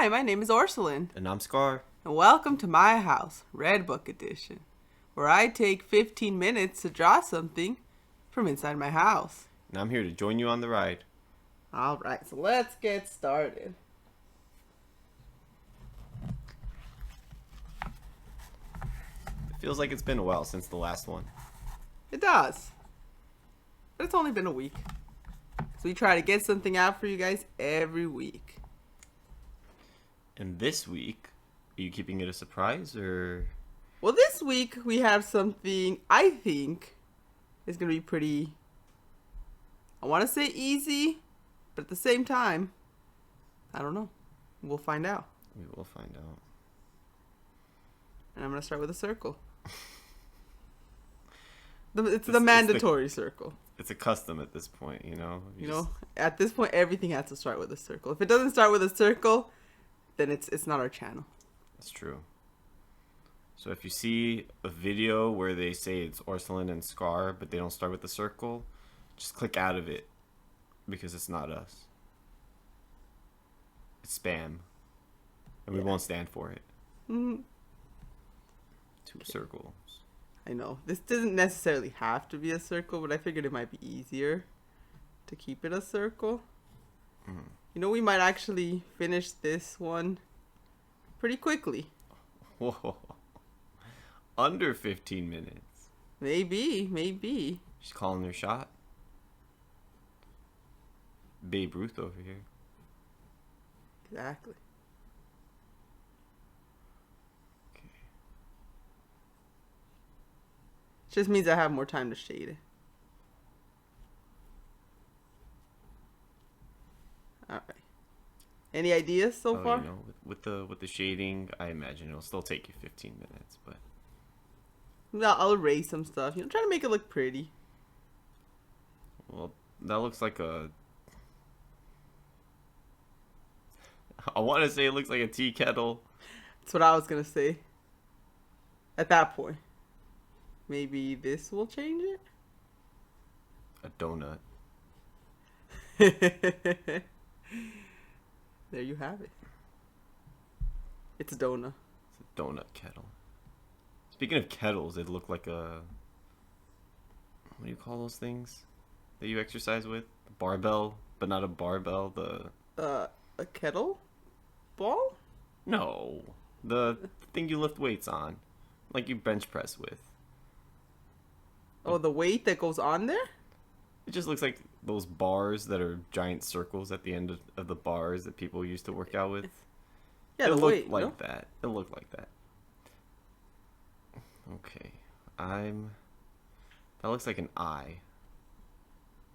Hi, my name is Orseline. And I'm Skhar. And welcome to my house, Red Book Edition, where I take 15 minutes to draw something from inside my house. And I'm here to join you on the ride. Alright, so let's get started. It feels like it's been a while since the last one. It does. But it's only been a week. So we try to get something out for you guys every week. And this week, are you keeping it a surprise or? Well, this week we have something I think is going to be pretty, I want to say easy, but at the same time, I don't know. We'll find out. We will find out. And I'm going to start with a circle. It's the mandatory circle. It's a custom at this point, you know? You know, at this point, everything has to start with a circle. If it doesn't start with a circle, then it's not our channel. That's true. So if you see a video where they say it's Orseline and Skhar, but they don't start with the circle, just click out of it because it's not us. It's spam. And we won't stand for it. Mm-hmm. Two circles. I know. This doesn't necessarily have to be a circle, but I figured it might be easier to keep it a circle. Mm. You know, we might actually finish this one pretty quickly. Whoa. Under 15 minutes. Maybe. She's calling her shot. Babe Ruth over here. Exactly. Okay. Just means I have more time to shade it. All right. Any ideas so far? You know, with the shading, I imagine it'll still take you 15 minutes, but No, I'll erase some stuff. You know, try to make it look pretty. well, that looks like a. I want to say it looks like a tea kettle. That's what I was gonna say. At that point, maybe this will change it. A donut. There you have it. It's a donut. It's a donut kettle. Speaking of kettles, it looked like a. What do you call those things that you exercise with? A barbell, but not a barbell. A kettle ball? No, the thing you lift weights on, like you bench press with. Oh, the weight that goes on there? It just looks like those bars that are giant circles at the end of the bars that people used to work out with. Yeah, it the looked weight, like no? that. It looked like that. Okay, that looks like an eye.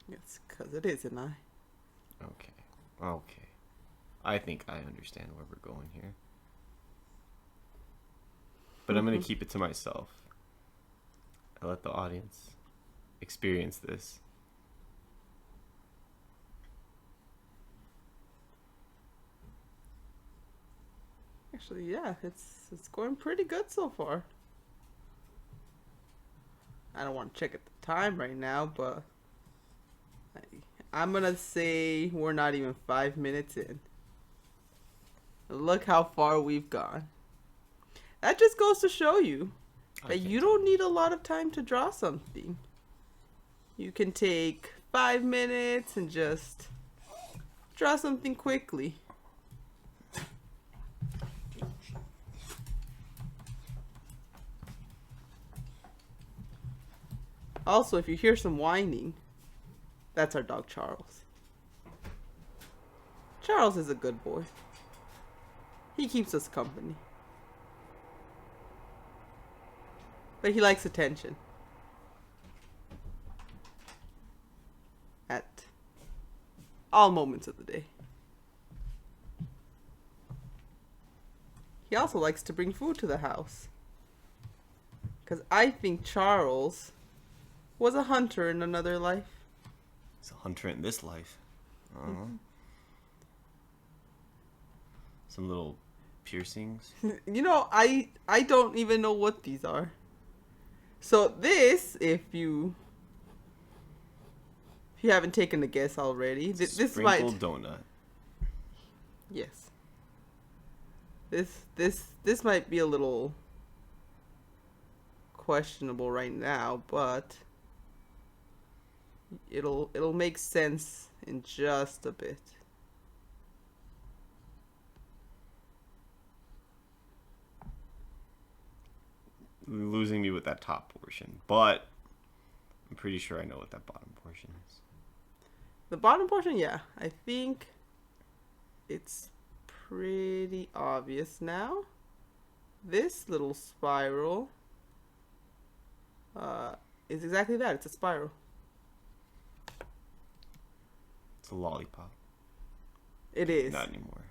Yes, because it is an eye. Okay. I think I understand where we're going here. But I'm going to keep it to myself. I let the audience experience this. Actually, yeah, it's going pretty good so far. I don't want to check at the time right now, but I'm gonna say we're not even 5 minutes in. Look how far we've gone. That just goes to show you that you don't need a lot of time to draw something. You can take 5 minutes and just draw something quickly. Also, if you hear some whining, that's our dog Charles. Charles is a good boy. He keeps us company. But he likes attention. At all moments of the day. He also likes to bring food to the house. Because I think Charles was a hunter in another life. He's a hunter in this life. Some little piercings. You know, I don't even know what these are. So this, if you haven't taken a guess already, this might. Sprinkled donut. Yes. This might be a little questionable right now, but it'll make sense in just a bit. Losing me with that top portion, but I'm pretty sure I know what that bottom portion is. The bottom portion, yeah, I think it's pretty obvious now. This little spiral is exactly that. It's a spiral. It's a lollipop. It is. Not anymore.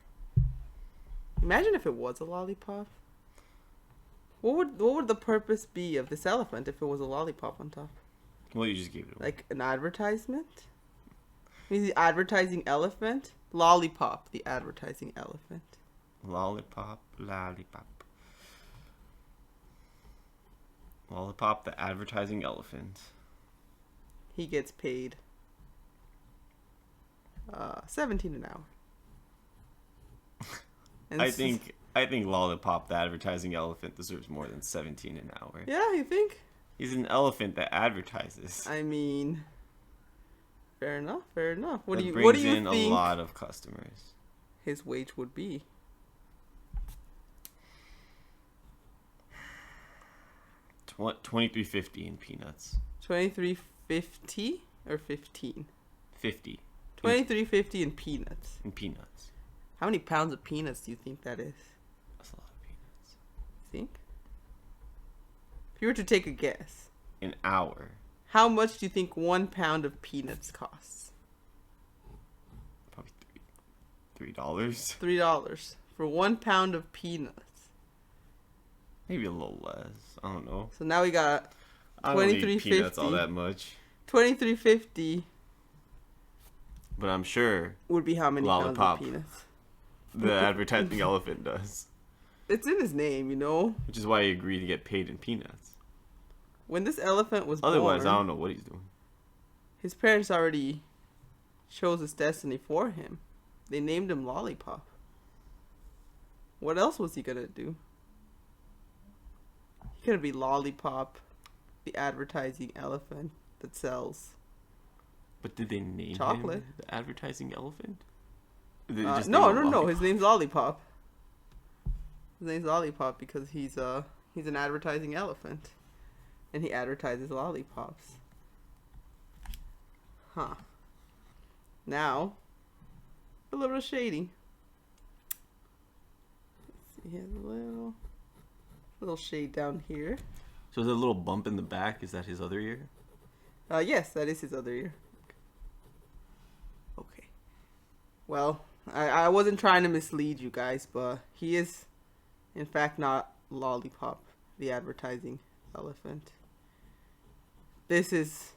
Imagine if it was a lollipop. What would the purpose be of this elephant if it was a lollipop on top? Well, you just gave it away. Like an advertisement? Is the advertising elephant? Lollipop, the advertising elephant. Lollipop, lollipop. Lollipop, the advertising elephant. He gets paid $17 an hour. And I think Lollipop, the advertising elephant, deserves more than 17 an hour. Yeah, you think? He's an elephant that advertises. I mean, fair enough, fair enough. What do you brings think a lot of customers. His wage would be? $23.50 in peanuts. $23.50 or 15? 50. $23.50 in peanuts. In peanuts. How many pounds of peanuts do you think that is? That's a lot of peanuts. Think? If you were to take a guess. An hour. How much do you think 1 pound of peanuts costs? Probably $3. $3 for 1 pound of peanuts. Maybe a little less. I don't know. So now we got I don't eat peanuts all that much. $23.50. But I'm sure would be how many Lollipop, pounds of peanuts? the advertising elephant, does. It's in his name, you know. Which is why he agreed to get paid in peanuts. When this elephant was Otherwise, born, I don't know what he's doing. his parents already chose his destiny for him. They named him Lollipop. What else was he gonna do? He could be Lollipop, the advertising elephant that sells. But did they name chocolate. him the advertising elephant? No. His name's Lollipop. His name's Lollipop because he's an advertising elephant, and he advertises lollipops. Huh. Now, a little shady. Let's see, he has a little shade down here. So is there a little bump in the back? Is that his other ear? Yes, that is his other ear. Okay. Well, I wasn't trying to mislead you guys, but he is, in fact, not Lollipop, the advertising elephant. This is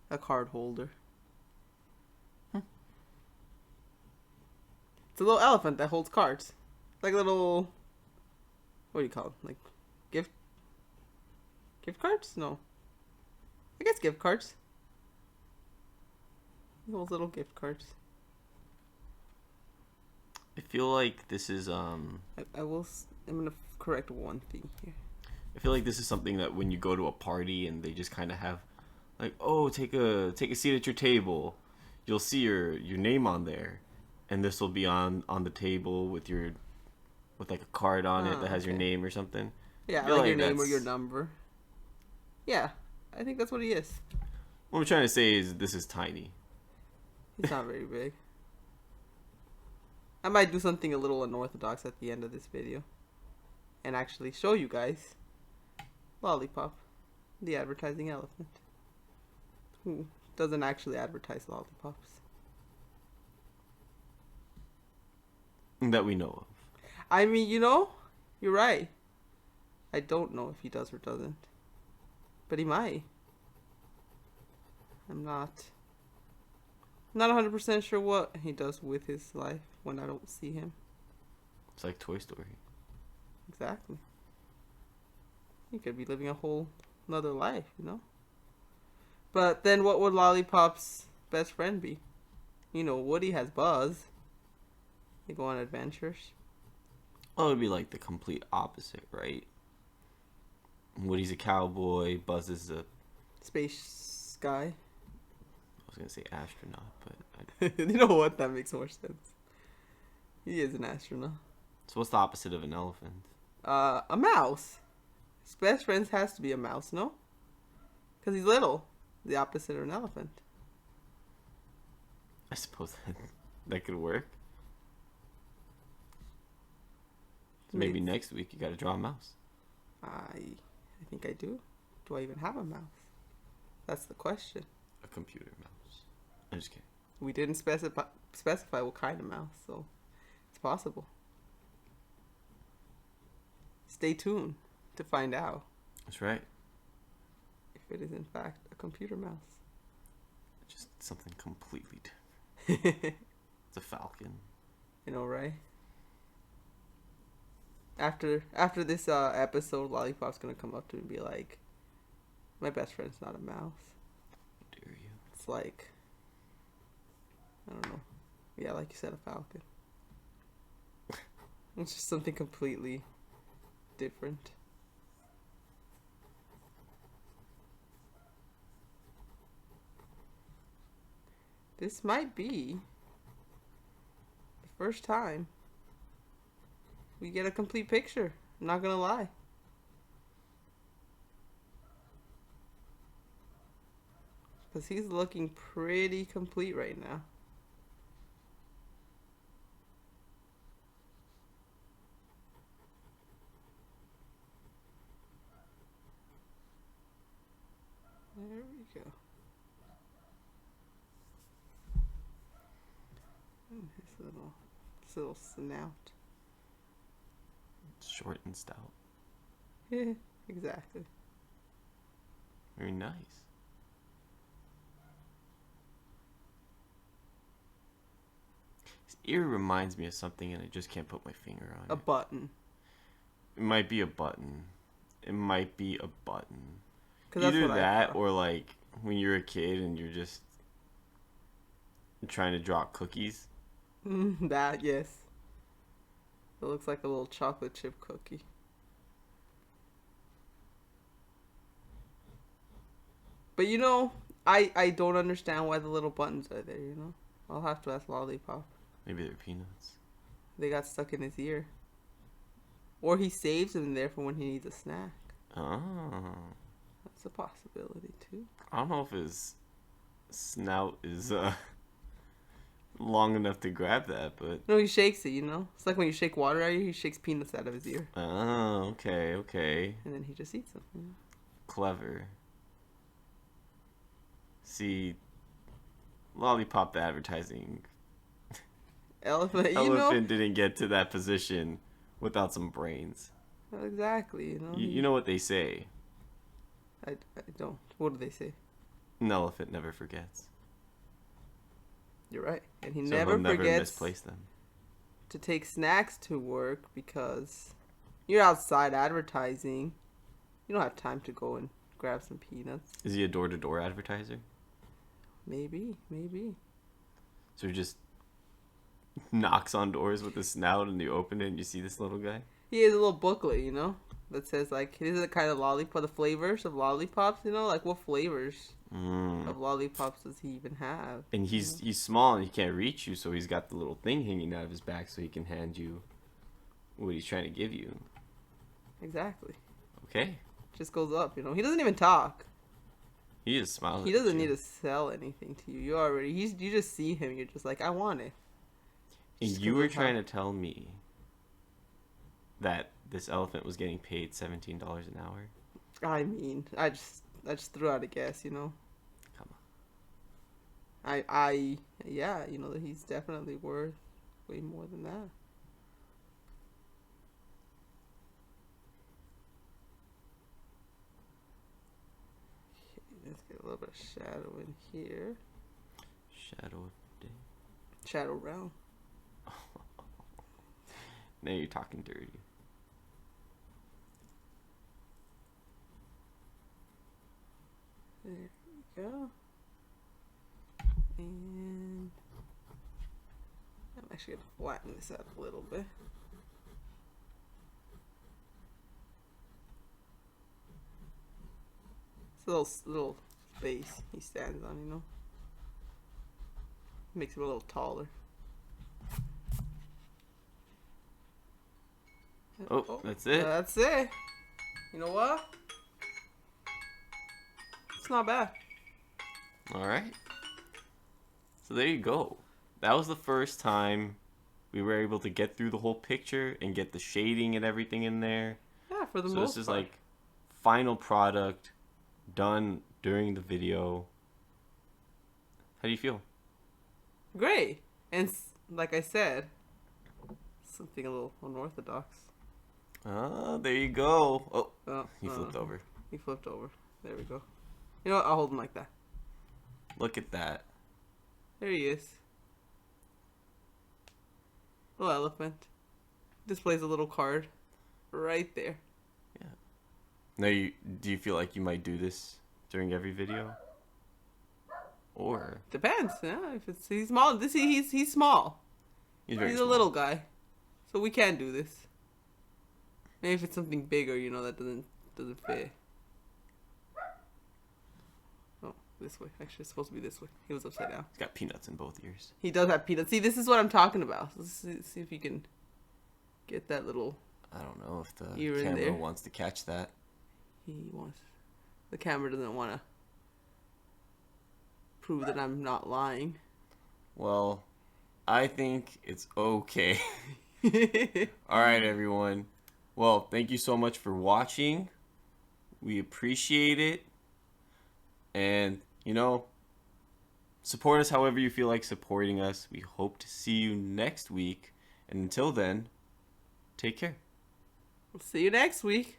a card holder. It's a little elephant that holds cards. Like a little, what do you call it? Like gift cards? No. I guess gift cards. Those little gift cards. I feel like this is I'm gonna correct one thing here. I feel like this is something that when you go to a party and they just kind of have, like, oh, take a seat at your table, you'll see your name on there, and this will be on the table with like a card on it that has your name or something. Yeah, like your name or your number. Yeah, I think that's what he is. What I'm trying to say is this is tiny. He's not very big. I might do something a little unorthodox at the end of this video and actually show you guys Lollipop, the advertising elephant, who doesn't actually advertise lollipops. That we know of. I mean, you're right. I don't know if he does or doesn't. But he might. I'm not 100% sure what he does with his life when I don't see him. It's like Toy Story. Exactly. He could be living a whole another life, But then what would Lollipop's best friend be? Woody has Buzz. They go on adventures. Oh, it'd be like the complete opposite, right? Woody's a cowboy, Buzz is a... Space guy. I was gonna say astronaut, but... You know what? That makes more sense. He is an astronaut. So what's the opposite of an elephant? A mouse. His best friend has to be a mouse, no? Because he's little. The opposite of an elephant. I suppose that could work. So maybe next week you gotta draw a mouse. I think I do. Do I even have a mouse? That's the question. A computer mouse. I'm just kidding. We didn't specify what kind of mouse, so it's possible. Stay tuned to find out That's right. if it is in fact a computer mouse. Just something completely different. It's a falcon. You know, right? After this episode, Lollipop's gonna come up to me and be like, "My best friend's not a mouse." Dare you? It's like, I don't know. Yeah, like you said, a falcon. It's just something completely different. This might be the first time we get a complete picture. I'm not gonna lie. Because he's looking pretty complete right now. There we go. And his little snout. Short and stout. Yeah, exactly. Very nice. His ear reminds me of something, and I just can't put my finger on A it. button. It might be a button. It might be a button. 'Cause that's Either what I that thought. or like when you're a kid and you're just trying to draw cookies. That, yes. It looks like a little chocolate chip cookie. But you know, I don't understand why the little buttons are there, you know? I'll have to ask Lollipop. Maybe they're peanuts. They got stuck in his ear. Or he saves them there for when he needs a snack. Oh. That's a possibility, too. I don't know if his snout is long enough to grab that, but... No, he shakes it, you know? It's like when you shake water out of your ear, he shakes peanuts out of his ear. Oh, okay, okay. And then he just eats them. You know? Clever. See, Lollipop the advertising Elephant, you elephant didn't get to that position without some brains. know? Exactly, you know? You know what they say. I don't. What do they say? An elephant never forgets. You're right. And he So never he'll never forgets misplace them. to take snacks to work because you're outside advertising. You don't have time to go and grab some peanuts. Is he a door-to-door advertiser? Maybe. So he just knocks on doors with his snout and you open it and you see this little guy? He has a little booklet, you know, that says like, these are the kind of lollipop, the flavors of lollipops, you know, like what flavors of lollipops does he even have? And he's small and he can't reach you, so he's got the little thing hanging out of his back so he can hand you what he's trying to give you. Exactly. Okay. Just goes up, you know. He doesn't even talk. He just smiles. He doesn't need to sell anything to you. You just see him. You're just like, I want it. And Just you 'cause were of trying how- to tell me that this elephant was getting paid $17 an hour? I mean, I just threw out a guess, you know. Come on. Yeah, you know that he's definitely worth way more than that. Okay, let's get a little bit of shadow in here. Shadow of day. Shadow realm. Now you're talking dirty. There we go. And I'm actually gonna flatten this out a little bit. It's a little space he stands on, you know. Makes him a little taller. Oh, that's it. That's it. You know what? It's not bad. All right. So there you go. That was the first time we were able to get through the whole picture and get the shading and everything in there. Yeah, for the So most this is part. like final product done during the video. How do you feel? Great. And like I said, something a little unorthodox. There you go. Oh, Oh, he flipped over. He flipped over. There we go. You know what? I'll hold him like that. Look at that. There he is. Little elephant. Displays a little card right there. Yeah. Now, do you feel like you might do this during every video? Or Depends. Yeah, if he's small. He's small. he's very He's small. a little guy, so we can do this. Maybe if it's something bigger, you know, that doesn't fit. Oh, this way. Actually, it's supposed to be this way. He was upside down. He's got peanuts in both ears. He does have peanuts. See, this is what I'm talking about. Let's see if you can get that little. I don't know if the Ear in camera there. wants to catch that. He wants. The camera doesn't want to prove that I'm not lying. Well, I think it's okay. All right, everyone. Well, thank you so much for watching. We appreciate it. And, you know, support us however you feel like supporting us. We hope to see you next week. And until then, take care. We'll see you next week.